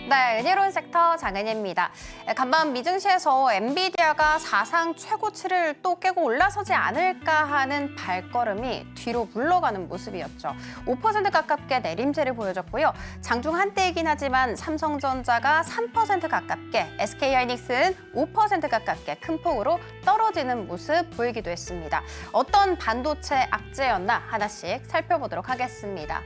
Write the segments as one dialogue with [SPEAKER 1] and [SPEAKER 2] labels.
[SPEAKER 1] 네, 은혜로운 섹터 장은혜입니다. 간밤 미증시에서 엔비디아가 사상 최고치를 또 깨고 올라서지 않을까 하는 발걸음이 뒤로 물러가는 모습이었죠. 5% 가깝게 내림세를 보여줬고요. 장중 한때이긴 하지만 삼성전자가 3% 가깝게, SK하이닉스는 5% 가깝게 큰 폭으로 떨어지는 모습 보이기도 했습니다. 어떤 반도체 악재였나 하나씩 살펴보도록 하겠습니다.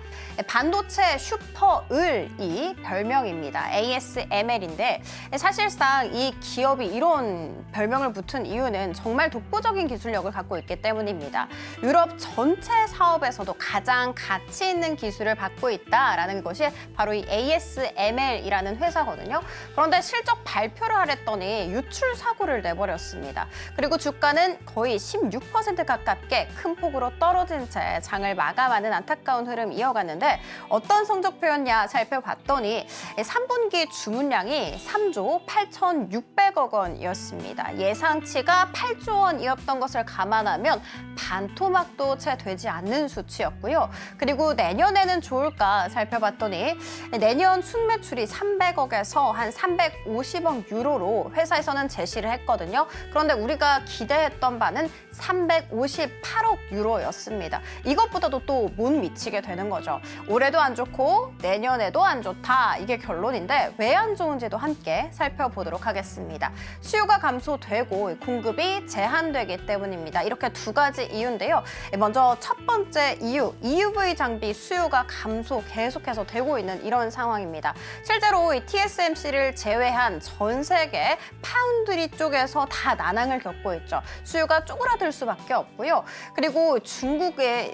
[SPEAKER 1] 반도체 슈퍼을이 별명입니다. ASML인데 사실상 이 기업이 이런 별명을 붙은 이유는 정말 독보적인 기술력을 갖고 있기 때문입니다. 유럽 전체 사업에서도 가장 가치 있는 기술을 받고 있다라는 것이 바로 이 ASML이라는 회사거든요. 그런데 실적 발표를 하랬더니 유출 사고를 내버렸습니다. 그리고 주가는 거의 16% 가깝게 큰 폭으로 떨어진 채 장을 마감하는 안타까운 흐름 이어갔는데 어떤 성적표였냐 살펴봤더니 3분기 주문량이 3조 8,600억 원이었습니다. 예상치가 8조 원이었던 것을 감안하면 반토막도 채 되지 않는 수치였고요. 그리고 내년에는 좋을까 살펴봤더니 내년 순매출이 300억에서 한 350억 유로로 회사에서는 제시를 했거든요. 그런데 우리가 기대했던 바는 358억 유로였습니다. 이것보다도 또 못 미치게 되는 거죠. 올해도 안 좋고 내년에도 안 좋다. 이게 결론인데 왜 안 좋은지도 함께 살펴보도록 하겠습니다. 수요가 감소되고 공급이 제한되기 때문입니다. 이렇게 두 가지 이유인데요. 먼저 첫 번째 이유, EUV 장비 수요가 감소 계속해서 되고 있는 이런 상황입니다. 실제로 이 TSMC를 제외한 전 세계 파운드리 쪽에서 다 난항을 겪고 있죠. 수요가 쪼그라들 수밖에 없고요. 그리고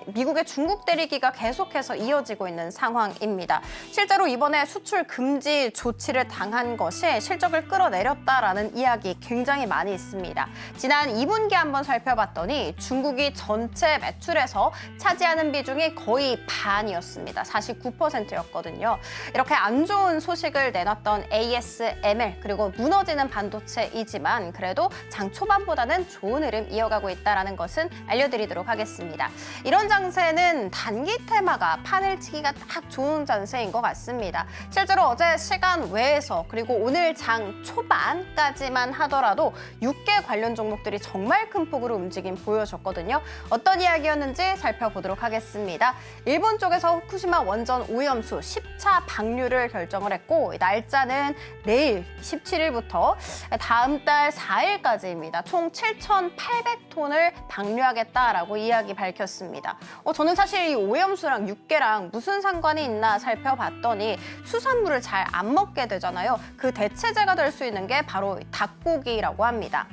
[SPEAKER 1] 미국의 중국 대리기가 계속해서 이어지고 있는 상황입니다. 실제로 이번에 수출 금지 조치를 당한 것이 실적을 끌어내렸다라는 이야기 굉장히 많이 있습니다. 지난 2분기 한번 살펴봤더니 중국이 전체 매출에서 차지하는 비중이 거의 반이었습니다. 49%였거든요. 이렇게 안 좋은 소식을 내놨던 ASML 그리고 무너지는 반도체이지만 그래도 장 초반보다는 좋은 흐름 이어가고 있다는 것은 알려드리도록 하겠습니다. 이런 장세는 단기 테마가 판을 치기가 딱 좋은 장세인 것 같습니다. 실제로 어제 시간 외에서 그리고 오늘 장 초반까지만 하더라도 6개 관련 종목들이 정말 큰 폭으로 움직임 보여줬거든요. 어떤 이야기였는지 살펴보도록 하겠습니다. 일본 쪽에서 후쿠시마 원전 오염수 10차 방류를 결정을 했고 날짜는 내일 17일부터 다음 달 4일까지입니다. 총 7,800톤을 방류하겠다라고 이야기 밝혔습니다. 저는 사실 이 오염수랑 육개랑 무슨 상관이 있나 살펴봤더니 수산물을 잘 안 먹게 되잖아요. 그 대체제가 될 수 있는 게 바로 닭고기라고 합니다.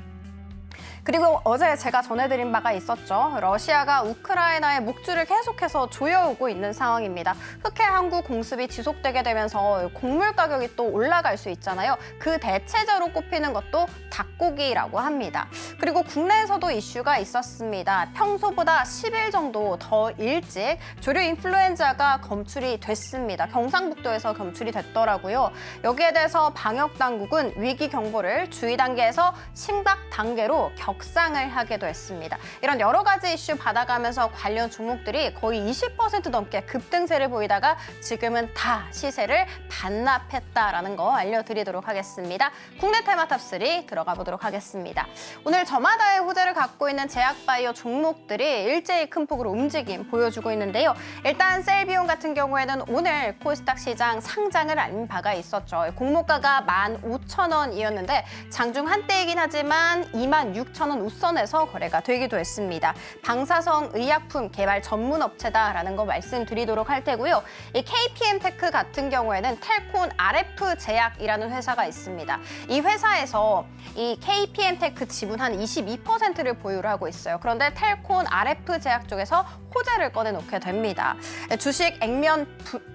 [SPEAKER 1] 그리고 어제 제가 전해드린 바가 있었죠. 러시아가 우크라이나의 목줄을 계속해서 조여오고 있는 상황입니다. 흑해 항구 공습이 지속되게 되면서 곡물 가격이 또 올라갈 수 있잖아요. 그 대체제로 꼽히는 것도 닭고기라고 합니다. 그리고 국내에서도 이슈가 있었습니다. 평소보다 10일 정도 더 일찍 조류 인플루엔자가 검출이 됐습니다. 경상북도에서 검출이 됐더라고요. 여기에 대해서 방역당국은 위기 경보를 주의 단계에서 심각 단계로 격상을 하기도 했습니다. 이런 여러 가지 이슈 받아가면서 관련 종목들이 거의 20% 넘게 급등세를 보이다가 지금은 다 시세를 반납했다라는 거 알려드리도록 하겠습니다. 국내 테마 탑3 들어가 보도록 하겠습니다. 오늘 저마다의 호재를 갖고 있는 제약바이오 종목들이 일제히 큰 폭으로 움직임 보여주고 있는데요. 일단 셀비온 같은 경우에는 오늘 코스닥 시장 상장을 알린 바가 있었죠. 공모가가 15,000원이었는데 장중 한때이긴 하지만 26,000원 우선에서 거래가 되기도 했습니다. 방사성 의약품 개발 전문 업체다라는 거 말씀드리도록 할 테고요. 이 KPM테크 같은 경우에는 텔콘 RF 제약이라는 회사가 있습니다. 이 회사에서 이 KPM테크 지분 한 22%를 보유를 하고 있어요. 그런데 텔콘 RF 제약 쪽에서 호재를 꺼내놓게 됩니다. 주식 액면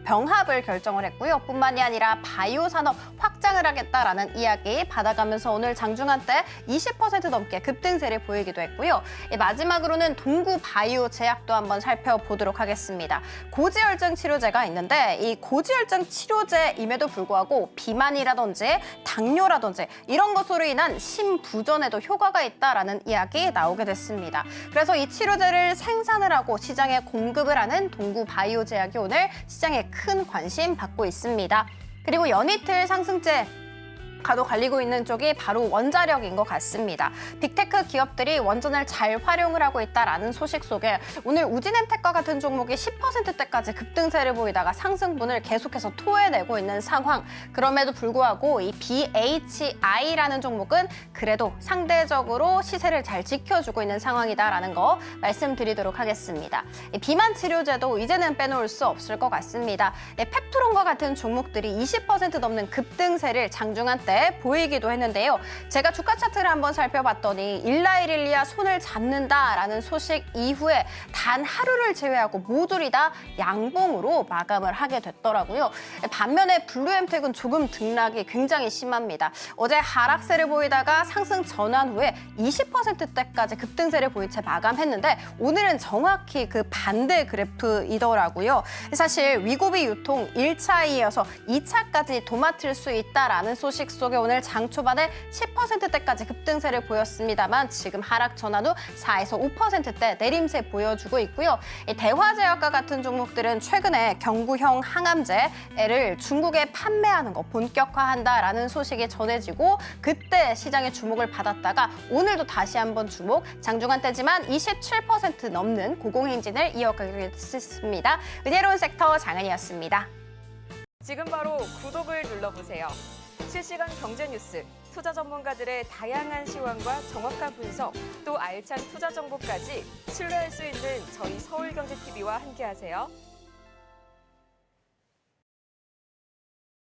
[SPEAKER 1] 병합을 결정을 했고요. 뿐만이 아니라 바이오 산업 확장을 하겠다라는 이야기 받아가면서 오늘 장중한 때 20% 넘게 급등세를 보이기도 했고요. 마지막으로는 동구 바이오 제약도 한번 살펴보도록 하겠습니다. 고지혈증 치료제가 있는데 이 고지혈증 치료제임에도 불구하고 비만이라든지 당뇨라든지 이런 것으로 인한 심부전에도 효과가 있다라는 이야기 나오게 됐습니다. 그래서 이 치료제를 생산을 하고 시장에 공급을 하는 동구 바이오 제약이 오늘 시장에 큰 관심 받고 있습니다. 그리고 연이틀 상승세 가도 갈리고 있는 쪽이 바로 원자력인 것 같습니다. 빅테크 기업들이 원전을 잘 활용을 하고 있다라는 소식 속에 오늘 우진엠텍과 같은 종목이 10%대까지 급등세를 보이다가 상승분을 계속해서 토해내고 있는 상황. 그럼에도 불구하고 이 BHI라는 종목은 그래도 상대적으로 시세를 잘 지켜주고 있는 상황이다라는 거 말씀드리도록 하겠습니다. 비만 치료제도 이제는 빼놓을 수 없을 것 같습니다. 펩트론과 같은 종목들이 20% 넘는 급등세를 장중한 때 보이기도 했는데요. 제가 주가 차트를 한번 살펴봤더니 일라이릴리아 손을 잡는다라는 소식 이후에 단 하루를 제외하고 모두리 다 양봉으로 마감을 하게 됐더라고요. 반면에 블루엠텍은 조금 등락이 굉장히 심합니다. 어제 하락세를 보이다가 상승 전환 후에 20%대까지 급등세를 보인 채 마감했는데 오늘은 정확히 그 반대 그래프이더라고요. 사실 위고비 유통 1차 이어서 2차까지 도맡을 수 있다라는 소식 속에 오늘 장 초반에 10%대까지 급등세를 보였습니다만 지금 하락 전환 후 4에서 5%대 내림세 보여주고 있고요. 대화제약과 같은 종목들은 최근에 경구형 항암제를 중국에 판매하는 거 본격화한다라는 소식이 전해지고 그때 시장의 주목을 받았다가 오늘도 다시 한번 주목, 장중한 때지만 27% 넘는 고공행진을 이어가게 됐습니다. 은혜로운 섹터 장은이었습니다.
[SPEAKER 2] 지금 바로 구독을 눌러보세요. 실시간 경제 뉴스, 투자 전문가들의 다양한 시황과 정확한 분석, 또 알찬 투자 정보까지 신뢰할 수 있는 저희 서울경제TV와 함께하세요.